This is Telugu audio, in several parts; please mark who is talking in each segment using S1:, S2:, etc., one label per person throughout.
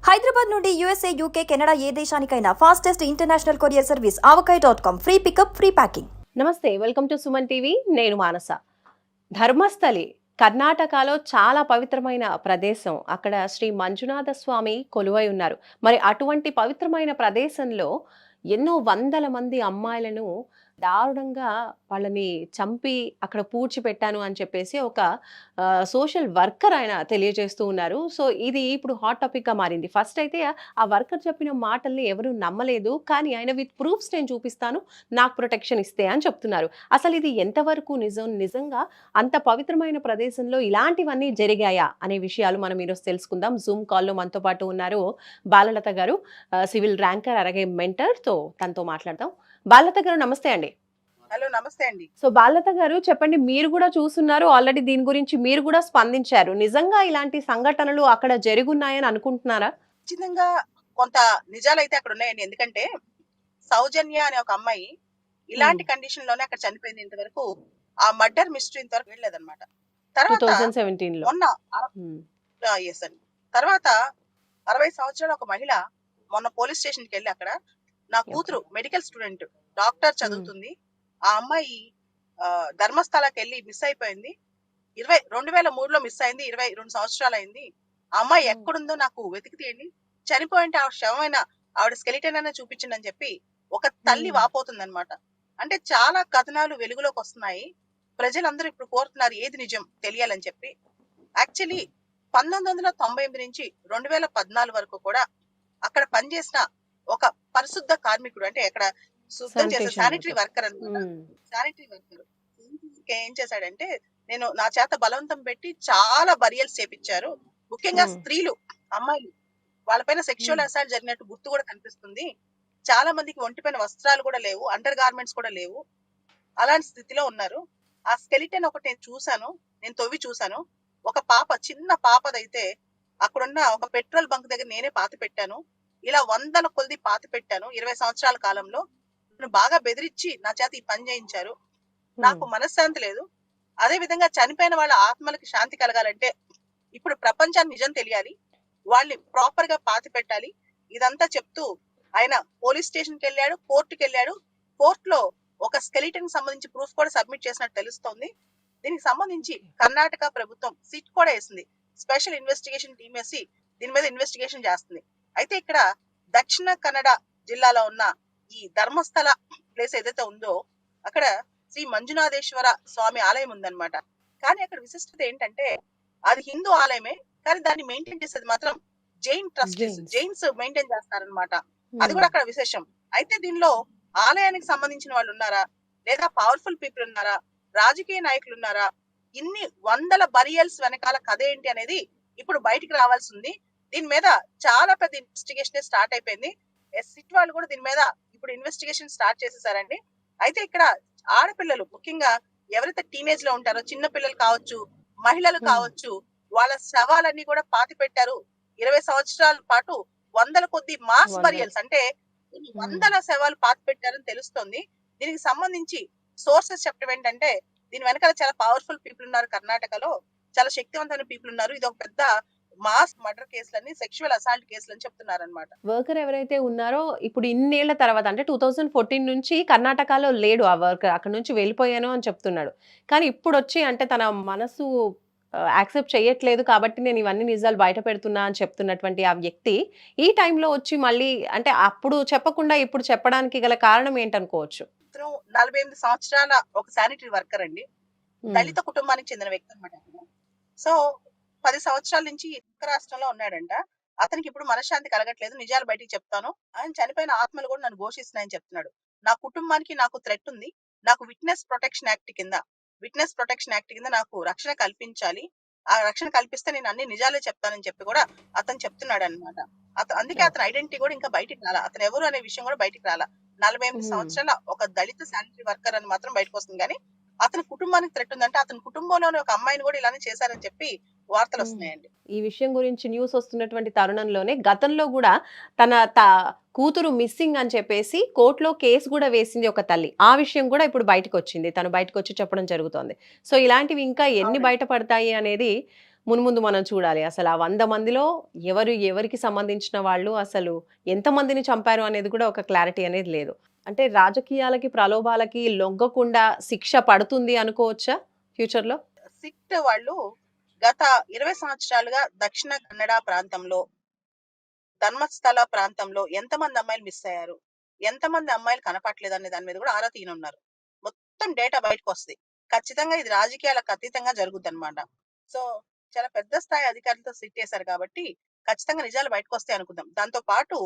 S1: హైదరాబాద్ నుండి యూఎస్ఏ, యూకే, కెనడా ఏ దేశానికైనా fastest international courier service avocai.com. Free pickup, free packing.
S2: నమస్తే, వెల్కమ్ టు సుమన్ టీవీ. నేను మానస. ధర్మస్థలి కర్ణాటకలో చాలా పవిత్రమైన ప్రదేశం. అక్కడ శ్రీ మంజునాథ స్వామి కొలువై ఉన్నారు. మరి అటువంటి పవిత్రమైన ప్రదేశంలో ఎన్నో వందల మంది అమ్మాయిలను దారుణంగా వాళ్ళని చంపి అక్కడ పూడ్చిపెట్టాను అని చెప్పేసి ఒక సోషల్ వర్కర్ ఆయన తెలియజేస్తూ ఉన్నారు. సో ఇది ఇప్పుడు హాట్ టాపిక్గా మారింది. ఫస్ట్ అయితే ఆ వర్కర్ చెప్పిన మాటల్ని ఎవరు నమ్మలేదు. కానీ ఆయన విత్ ప్రూఫ్స్ నేను చూపిస్తాను, నాకు ప్రొటెక్షన్ ఇస్తే అని చెప్తున్నారు. అసలు ఇది ఎంతవరకు నిజం? నిజంగా అంత పవిత్రమైన ప్రదేశంలో ఇలాంటివన్నీ జరిగాయా అనే విషయాలు మనం ఈరోజు తెలుసుకుందాం. జూమ్ కాల్లో మనతో పాటు ఉన్నారు బాలలత గారు, సివిల్ ర్యాంకర్, అలాగే మెంటర్. తో తనతో మాట్లాడదాం. బాలలత గారు నమస్తే అండి.
S3: హలో, నమస్తే అండి.
S2: సో బాలలత గారు చెప్పండి, మీరు కూడా చూస్తున్నారు ఆల్రెడీ, దీని గురించి మీరు కూడా స్పందించారు. నిజంగా ఇలాంటి సంఘటనలు అక్కడ జరుగున్నాయని అనుకుంటున్నారా?
S3: ఖచ్చితంగా కొంత నిజాలైతే అక్కడ ఉన్నాయండి. ఎందుకంటే సౌజన్య అనే ఒక అమ్మాయి ఇలాంటి కండిషన్ లోనే అక్కడ చనిపోయింది. ఇంతవరకు ఆ మర్డర్ మిస్టరీ ఇంతవరకు వెళ్ళలేదన్నమాట. తర్వాత
S2: 2017లో
S3: మొన్న ఎస్ అండి, తర్వాత 60 సంవత్సరాల ఒక మహిళ మొన్న పోలీస్ స్టేషన్ కి వెళ్ళి అక్కడ నా కూతురు మెడికల్ స్టూడెంట్, డాక్టర్ చదువుతుంది, ఆ అమ్మాయి ధర్మస్థలకి వెళ్ళి మిస్ అయిపోయింది. 2003లో మిస్ అయింది. 22 సంవత్సరాలు అయింది. ఆ అమ్మాయి ఎక్కడుందో నాకు వెతికి తీయండి, చనిపోయింటే ఆ శవమైన ఆవిడ స్కెలిటన్ అనే చూపించండి అని చెప్పి ఒక తల్లి వాపోతుంది అనమాట. అంటే చాలా కథనాలు వెలుగులోకి వస్తున్నాయి. ప్రజలందరూ ఇప్పుడు కోరుతున్నారు ఏది నిజం తెలియాలని చెప్పి. యాక్చువల్లీ 1998 నుంచి 2014 వరకు కూడా అక్కడ పనిచేసిన ఒక పరిశుద్ధ కార్మికుడు, అంటే అక్కడ శుద్ధం చేసే శానిటరీ వర్కర్ అనమాట. శానిటరీ వర్కర్ ఏం చేశాడంటే, నేను నా చేత బలవంతం పెట్టి చాలా బరియల్స్ చేపించారు. ముఖ్యంగా స్త్రీలు, అమ్మాయిలు, వాళ్ళపైన సెక్షువల్ అసాల్ట్ జరిగినట్టు గుర్తు కూడా కనిపిస్తుంది. చాలా మందికి ఒంటిపైన వస్త్రాలు కూడా లేవు, అండర్ గార్మెంట్స్ కూడా లేవు. అలాంటి స్థితిలో ఉన్నారు. ఆ స్కెలిటన్ ఒకటి నేను చూసాను, నేను తవ్వి చూసాను. ఒక పాప, చిన్న పాపదైతే అక్కడున్న ఒక పెట్రోల్ బంక్ దగ్గర నేనే పాతి పెట్టాను. ఇలా వందల కొద్ది పాతి పెట్టాను 20 సంవత్సరాల కాలంలో. నన్ను బాగా బెదిరించి నా చేత ఈ పని చేయించారు. నాకు మనశ్శాంతి లేదు. అదే విధంగా చనిపోయిన వాళ్ళ ఆత్మలకి శాంతి కలగాలంటే ఇప్పుడు ప్రపంచానికి నిజం తెలియాలి, వాళ్ళని ప్రాపర్ గా పాతి పెట్టాలి. ఇదంతా చెప్తూ ఆయన పోలీస్ స్టేషన్ కి వెళ్ళాడు, కోర్టుకి వెళ్ళాడు. కోర్టులో ఒక స్కెలిటన్ సంబంధించి ప్రూఫ్ కూడా సబ్మిట్ చేసినట్టు తెలుస్తోంది. దీనికి సంబంధించి కర్ణాటక ప్రభుత్వం సిట్ కూడా వేసింది, స్పెషల్ ఇన్వెస్టిగేషన్ టీమ్ వేసి దీని మీద ఇన్వెస్టిగేషన్ చేస్తుంది. అయితే ఇక్కడ దక్షిణ కన్నడ జిల్లాలో ఉన్న ఈ ధర్మస్థల ప్లేస్ ఏదైతే ఉందో అక్కడ శ్రీ మంజునాథేశ్వర స్వామి ఆలయం ఉందన్నమాట. కానీ అక్కడ విశిష్టత ఏంటంటే అది హిందూ ఆలయమే, కానీ దాన్ని మెయింటైన్ చేసేది మాత్రం జైన్ ట్రస్టీస్, జైన్స్ మెయింటైన్ చేస్తారనమాట. అది కూడా అక్కడ విశేషం. అయితే దీనిలో ఆలయానికి సంబంధించిన వాళ్ళు ఉన్నారా, లేదా పవర్ఫుల్ పీపుల్ ఉన్నారా, రాజకీయ నాయకులు ఉన్నారా, ఇన్ని వందల బరియల్స్ వెనకాల కథ ఏంటి అనేది ఇప్పుడు బయటికి రావాల్సి ఉంది. దీని మీద చాలా పెద్ద ఇన్వెస్టిగేషన్ స్టార్ట్ అయిపోయింది. సిట్ వాళ్ళు కూడా దీని మీద ఇప్పుడు ఇన్వెస్టిగేషన్ స్టార్ట్ చేసేసారండి. అయితే ఇక్కడ ఆడపిల్లలు, ముఖ్యంగా ఎవరైతే టీనేజ్ లో ఉంటారో, చిన్న పిల్లలు కావచ్చు, మహిళలు కావచ్చు, వాళ్ళ శవాలన్నీ కూడా పాతి పెట్టారు. 20 సంవత్సరాల పాటు వందల కొద్ది మాస్ బరియల్స్, అంటే వందల శవాలు పాతి పెట్టారని తెలుస్తోంది. దీనికి సంబంధించి సోర్సెస్ చెప్పడం ఏంటంటే, దీని వెనకాల చాలా పవర్ఫుల్ పీపుల్ ఉన్నారు, కర్ణాటకలో చాలా శక్తివంతమైన పీపుల్ ఉన్నారు. ఇది ఒక పెద్ద మాస్ మర్డర్ కేసులని, సెక్షువల్ అసాల్ట్ కేసులని చెప్తున్నారు అనమాట.
S2: వర్కర్ ఎవరైతే ఉన్నారో ఇప్పుడు ఇన్నేళ్ల తర్వాత, అంటే 2014 నుంచి కర్ణాటకలో లేడు ఆ వర్కర్, అక్కడ నుంచి వెళ్ళిపోయాను అని చెప్తున్నాడు. కానీ ఇప్పుడు వచ్చి, అంటే తన మనసు యాక్సెప్ట్ చేయట్లేదు కాబట్టి నేను ఇవన్నీ నిజాలు బయట పెడుతున్నా అని చెప్తున్నటువంటి ఆ వ్యక్తి ఈ టైంలో వచ్చి మళ్ళీ, అంటే అప్పుడు చెప్పకుండా ఇప్పుడు చెప్పడానికి గల కారణం ఏంటనుకోవచ్చు?
S3: 48 సంవత్సరాల ఒక శానిటరీ వర్కర్ అండి, దళిత కుటుంబానికి చెందిన వ్యక్తి అనమాట. సో 10 సంవత్సరాల నుంచి ఇతర రాష్ట్రంలో ఉన్నాడంట. అతనికి ఇప్పుడు మనశ్శాంతి కలగట్లేదు, నిజాలు బయటికి చెప్తాను, ఆయన చనిపోయిన ఆత్మలు కూడా నన్ను ఘోషిస్తున్నాయని చెప్తున్నాడు. నా కుటుంబానికి నాకు థ్రెట్ ఉంది, నాకు విట్నెస్ ప్రొటెక్షన్ యాక్ట్ కింద నాకు రక్షణ కల్పించాలి, ఆ రక్షణ కల్పిస్తే నేను అన్ని నిజాలే చెప్తానని చెప్పి కూడా అతను చెప్తున్నాడు అనమాట. అందుకే అతని ఐడెంటిటీ కూడా ఇంకా బయటికి రాలా, అతను ఎవరు అనే విషయం కూడా బయటికి రాలా. 48 సంవత్సరాల ఒక దళిత శానిటరీ వర్కర్ అని మాత్రం బయటకు వస్తుంది. కానీ అతని కుటుంబానికి థ్రెట్ ఉందంటే, అతని కుటుంబంలోనే ఒక అమ్మాయిని కూడా ఇలానే చేశారని చెప్పి వార్తలు వస్తున్నాయండి.
S2: ఈ విషయం గురించి న్యూస్ వస్తున్నటువంటి తరుణంలోనే గతంలో కూడా తన కూతురు మిస్సింగ్ అని చెప్పేసి కోర్టులో కేసు కూడా వేసింది ఒక తల్లి. ఆ విషయం కూడా ఇప్పుడు బయటకు వచ్చింది, తను బయటకు వచ్చి చెప్పడం జరుగుతోంది. సో ఇలాంటివి ఇంకా ఎన్ని బయటపడతాయి అనేది మున్ముందు మనం చూడాలి. అసలు ఆ 100 మందిలో ఎవరు ఎవరికి సంబంధించిన వాళ్ళు, అసలు ఎంతమందిని చంపారు అనేది కూడా ఒక క్లారిటీ అనేది లేదు. అంటే రాజకీయాలకి, ప్రలోభాలకి లొంగకుండా శిక్ష పడుతుంది అనుకోవచ్చా ఫ్యూచర్‌లో?
S3: సిట్ వాళ్ళు గత 20 సంవత్సరాలుగా దక్షిణ కన్నడ ప్రాంతంలో, ధర్మస్థల ప్రాంతంలో ఎంతమంది అమ్మాయిలు మిస్ అయ్యారు, ఎంతమంది అమ్మాయిలు కనపట్లేదు అనే దాని మీద కూడా ఆరా తీయనున్నారు. మొత్తం డేటా బయటకు వస్తుంది. ఖచ్చితంగా ఇది రాజకీయాలకు అతీతంగా జరుగుద్ది అనమాట. సో చాలా పెద్ద స్థాయి అధికారులతో సిట్ చేశారు కాబట్టి ఖచ్చితంగా నిజాలు బయటకు వస్తాయి అనుకుందాం. దాంతో పాటు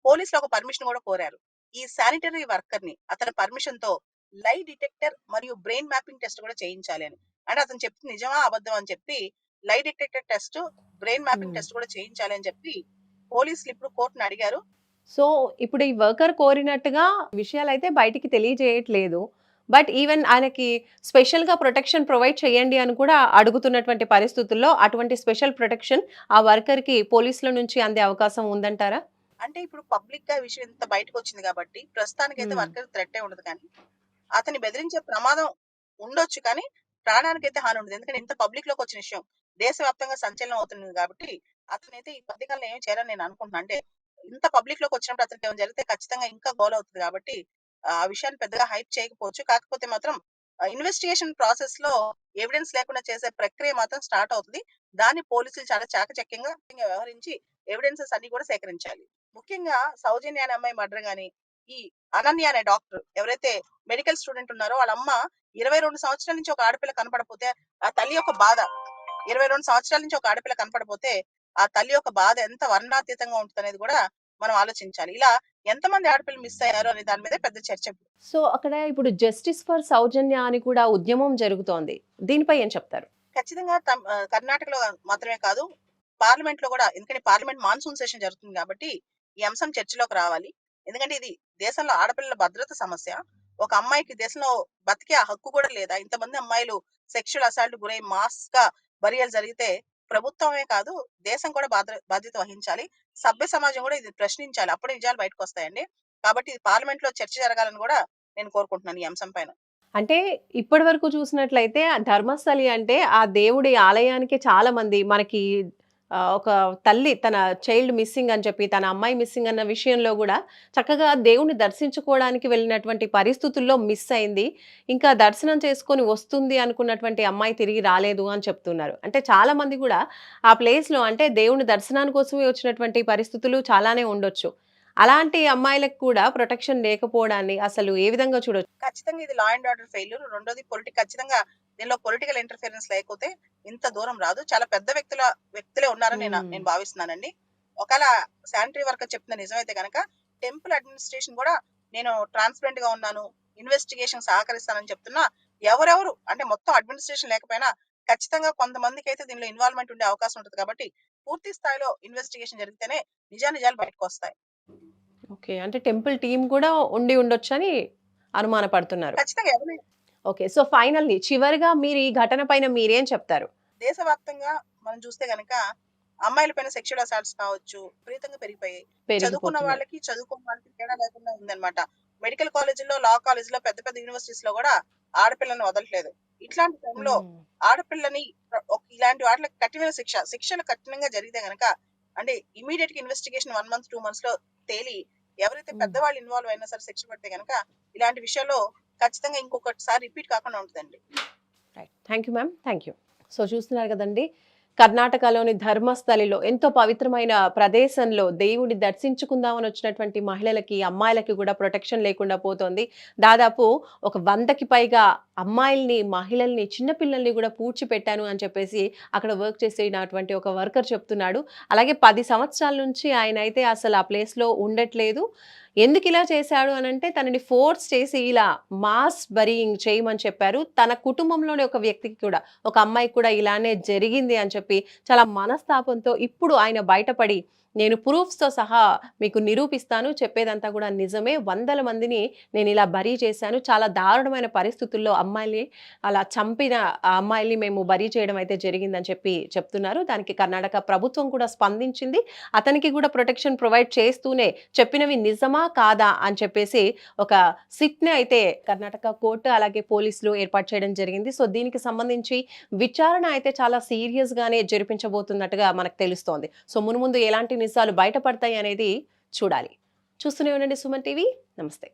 S3: పోలీసులు ఒక పర్మిషన్ కూడా కోరారు. ఈ శానిటరీ వర్కర్ ని అతని పర్మిషన్ తో లై డిటెక్టర్ మరియు బ్రెయిన్ మ్యాపింగ్ టెస్ట్ కూడా చేయించాలి అని. అంటే అతను చెప్తుంది నిజమా అబద్ధం అని చెప్పి lie detector test, brain mapping
S2: హ్మ్.
S3: టెస్ట్ కూడా చేయించాలి అని చెప్పి పోలీసులు ఇప్పుడు కోర్టును అడిగారు.
S2: సో, ఇప్పుడు ఈ వర్కర్ కోరినట్టుగా విషయాలైతే బయటికి తెలియజేయట్లేదు. బట్ ఈవెన్ ఆయనకి స్పెషల్‌గా ప్రొటెక్షన్ ప్రొవైడ్ చేయండి అని కూడా అడుగుతున్నటువంటి పరిస్థితుల్లో అటువంటి స్పెషల్ ప్రొటెక్షన్ ఆ వర్కర్‌కి పోలీసుల నుంచి అందే అవకాశం ఉందంటారా?
S3: అంటే ఇప్పుడు పబ్లిక్ గా విషయం ఇంత బయటకు వచ్చింది కాబట్టి ప్రస్తుతానికైతే
S2: హ్మ్.
S3: వర్కర్ థ్రెట్ ఉండదు, కానీ అతన్ని బెదిరించే ప్రమాదం ఉండొచ్చు, కానీ ప్రాణానికైతే హాని ఉండదు. ఎందుకంటే ఇంత పబ్లిక్ లోకి వచ్చిన విషయం దేశవ్యాప్తంగా సంచలనం అవుతుంది కాబట్టి అతనైతే ఈ మధ్యకాలంలో ఏం చేయాలని నేను అనుకుంటున్నాను. అంటే ఇంత పబ్లిక్ లోకి వచ్చినప్పుడు అతనికి ఏమైనా జరిగితే ఖచ్చితంగా ఇంకా గోల్ అవుతుంది కాబట్టి ఆ విషయాన్ని పెద్దగా హైప్ చేయకపోవచ్చు. కాకపోతే మాత్రం ఇన్వెస్టిగేషన్ ప్రాసెస్ లో ఎవిడెన్స్ లేకుండా చేసే ప్రక్రియ మాత్రం స్టార్ట్ అవుతుంది. దాన్ని పోలీసులు చాలా చాకచక్యంగా వ్యవహరించి ఎవిడెన్సెస్ అన్ని కూడా సేకరించాలి. ముఖ్యంగా సౌజన్య అనే అమ్మాయి మర్డర్ గాని, ఈ అనన్య అనే డాక్టర్ ఎవరైతే మెడికల్ స్టూడెంట్ ఉన్నారో వాళ్ళ అమ్మ 22 సంవత్సరాల నుంచి ఒక ఆడపిల్ల కనపడపోతే ఆ తల్లి యొక్క బాధ, 22 సంవత్సరాల నుంచి ఒక ఆడపిల్ల కనపడపోతే ఆ తల్లి యొక్క బాధ ఎంత వర్ణాతీతంగా ఉంటుంది అనేది కూడా మనం ఆలోచించాలి. ఇలా ఎంతమంది ఆడపిల్లలు మిస్ అయ్యారు అనే దాని మీద పెద్ద చర్చ.
S2: సో, అక్కడ ఇప్పుడు జస్టిస్ ఫర్ సౌజన్య అని కూడా ఉద్యమం జరుగుతోంది. దీనిపై ఏం చెప్తారు?
S3: ఖచ్చితంగా కర్ణాటకలో మాత్రమే కాదు, పార్లమెంట్ లో కూడా. ఎందుకంటే పార్లమెంట్ మాన్సూన్ సెషన్ జరుగుతుంది కాబట్టి ఈ అంశం చర్చలోకి రావాలి. ఎందుకంటే ఇది దేశంలో ఆడపిల్లల భద్రత సమస్య. ఒక అమ్మాయికి దేశంలో బతికే ఆ హక్కు కూడా లేదా? ఇంతమంది అమ్మాయిలు సెక్షువల్ అసాల్ట్ గురై మాస్ గా బరియలు జరిగితే ప్రభుత్వమే కాదు దేశం కూడా బాధ్యత వహించాలి. సభ్య సమాజం కూడా ఇది ప్రశ్నించాలి. అప్పుడే నిజాలు బయటకు వస్తాయండి. కాబట్టి ఇది పార్లమెంట్ లో చర్చ జరగాలని కూడా నేను కోరుకుంటున్నాను ఈ అంశం పైన.
S2: అంటే ఇప్పటి వరకు చూసినట్లయితే ఆ ధర్మస్థలి అంటే ఆ దేవుడి ఆలయానికి చాలా మంది మనకి ఒక తల్లి తన చైల్డ్ మిస్సింగ్ అని చెప్పి తన అమ్మాయి మిస్సింగ్ అన్న విషయంలో కూడా చక్కగా దేవుణ్ణి దర్శించుకోవడానికి వెళ్ళినటువంటి పరిస్థితుల్లో మిస్ అయింది. ఇంకా దర్శనం చేసుకొని వస్తుంది అనుకున్నటువంటి అమ్మాయి తిరిగి రాలేదు అని చెప్తున్నారు. అంటే చాలా మంది కూడా ఆ ప్లేస్‌లో అంటే దేవుని దర్శనాని కోసమే వచ్చినటువంటి పరిస్థితులు చాలానే ఉండొచ్చు. అలాంటి అమ్మాయిలకు కూడా ప్రొటెక్షన్ లేకపోవడాన్ని అసలు ఏ విధంగా చూడొచ్చు?
S3: ఖచ్చితంగా ఇది లా అండ్ ఆర్డర్ ఫెయిల్యూర్. రెండోది ఖచ్చితంగా దీనిలో పొలిటికల్ ఇంటర్ఫిరెన్స్ లేకపోతే ఇంత దూరం రాదు. చాలా పెద్ద వ్యక్తులే ఉన్నారని నేను
S2: హ్మ్.
S3: నేను భావిస్తున్నానండి. ఒకవేళ శానిటరీ వర్కర్ చెప్తున్న నిజమైతే గనక టెంపుల్ అడ్మినిస్ట్రేషన్ కూడా నేను ట్రాన్స్పరెంట్ గా ఉన్నాను, ఇన్వెస్టిగేషన్ సహకరిస్తానని చెప్తున్నా. ఎవరెవరు అంటే మొత్తం అడ్మినిస్ట్రేషన్ లేకపోయినా ఖచ్చితంగా కొంతమందికి అయితే దీనిలో ఇన్వాల్వ్మెంట్ ఉండే అవకాశం ఉంటుంది కాబట్టి పూర్తి స్థాయిలో ఇన్వెస్టిగేషన్ జరిగితేనే నిజాలు బయటకు వస్తాయి.
S2: ఓకే. అంటే టెంపుల్ టీమ్ కూడా ఉండి ఉండొచ్చని అనుమానపడుతున్నారు.
S3: ఖచ్చితంగా ఎవరు
S2: ఓకే. సో, ఫైనల్లీ చివరగా మీరు ఈ ఘటన పైన మీరేం చెప్తారు?
S3: దేశవ్యాప్తంగా మనం చూస్తే గనక అమ్మాయిల పైన సెక్షువల్ అసాల్ట్స్ కావచ్చు విపరీతంగా పెరిగిపోయాయి. చదువుకున్న
S2: పెరిగిపోతున్నాయి.
S3: వాళ్ళకి చదువుకున్న వాళ్ళకి తేడా లేకుండా ఉందన్నమాట. మెడికల్ కాలేజీల్లో, లా కాలేజీలో, పెద్ద పెద్ద యూనివర్సిటీస్ లో కూడా ఆడపిల్లని వదలట్లేదు. ఇట్లాంటి టైంలో
S2: హ్మ్.
S3: ఆడపిల్లని ఇలాంటి వాటికి కఠిన శిక్షలు కఠినంగా జరిగితే గనక అంటే ఇమీడియట్ గా ఇన్వెస్టిగేషన్ 1 మంత్ 2 మంత్స్ లో తేలి ఎవరైతే
S2: హ్మ్.
S3: పెద్దవాళ్ళు ఇన్వాల్వ్ అయినా సరే శిక్ష పడితే గనక ఇలాంటి విషయాల్లో ఖచ్చితంగా ఇంకొకటిసారి రిపీట్ కాకుండా ఉంటుందండి.
S2: Right. Thank you ma'am. Thank you. So, చూస్తున్నారు కదండీ! కర్ణాటకలోని ధర్మస్థలిలో ఎంతో పవిత్రమైన ప్రదేశంలో దేవుడిని దర్శించుకుందామని వచ్చినటువంటి మహిళలకి, అమ్మాయిలకి కూడా ప్రొటెక్షన్ లేకుండా పోతోంది. దాదాపు ఒక 100కి పైగా అమ్మాయిల్ని, మహిళల్ని, చిన్న పిల్లల్ని కూడా పూడ్చిపెట్టాను అని చెప్పేసి అక్కడ వర్క్ చేసేటటువంటి ఒక వర్కర్ చెప్తున్నాడు. అలాగే 10 సంవత్సరాల నుంచి ఆయనైతే అసలు ఆ ప్లేస్‌లో ఉండట్లేదు. ఎందుకిలా చేశాడు అనంటే తనని ఫోర్స్ చేసి ఇలా మాస్ బరీయింగ్ చేయమని చెప్పారు. తన కుటుంబంలోని ఒక వ్యక్తికి కూడా, ఒక అమ్మాయికి కూడా ఇలానే జరిగింది అని చెప్పి చాలా మనస్తాపంతో ఇప్పుడు ఆయన బయటపడి నేను ప్రూఫ్స్‌తో సహా మీకు నిరూపిస్తాను. చెప్పేదంతా కూడా నిజమే. వందల మందిని నేను ఇలా బరీ చేశాను. చాలా దారుణమైన పరిస్థితుల్లో అమ్మాయిల్ని అలా చంపిన ఆ అమ్మాయిల్ని మేము బరీ చేయడం అయితే జరిగిందని చెప్పి చెప్తున్నారు. దానికి కర్ణాటక ప్రభుత్వం కూడా స్పందించింది. అతనికి కూడా ప్రొటెక్షన్ ప్రొవైడ్ చేస్తూనే చెప్పినవి నిజమా? కాదా? అని చెప్పేసి ఒక సిట్‌ని అయితే కర్ణాటక కోర్టు అలాగే పోలీసులు ఏర్పాటు చేయడం జరిగింది. సో, దీనికి సంబంధించి విచారణ అయితే చాలా సీరియస్‌గానే జరిపించబోతున్నట్టుగా మనకు తెలుస్తోంది. సో, మునుముందు ఎలాంటి నిజాలు బయటపడతాయి అనేది చూడాలి. చూస్తూనే ఉండండి సుమన్ టీవీ. నమస్తే.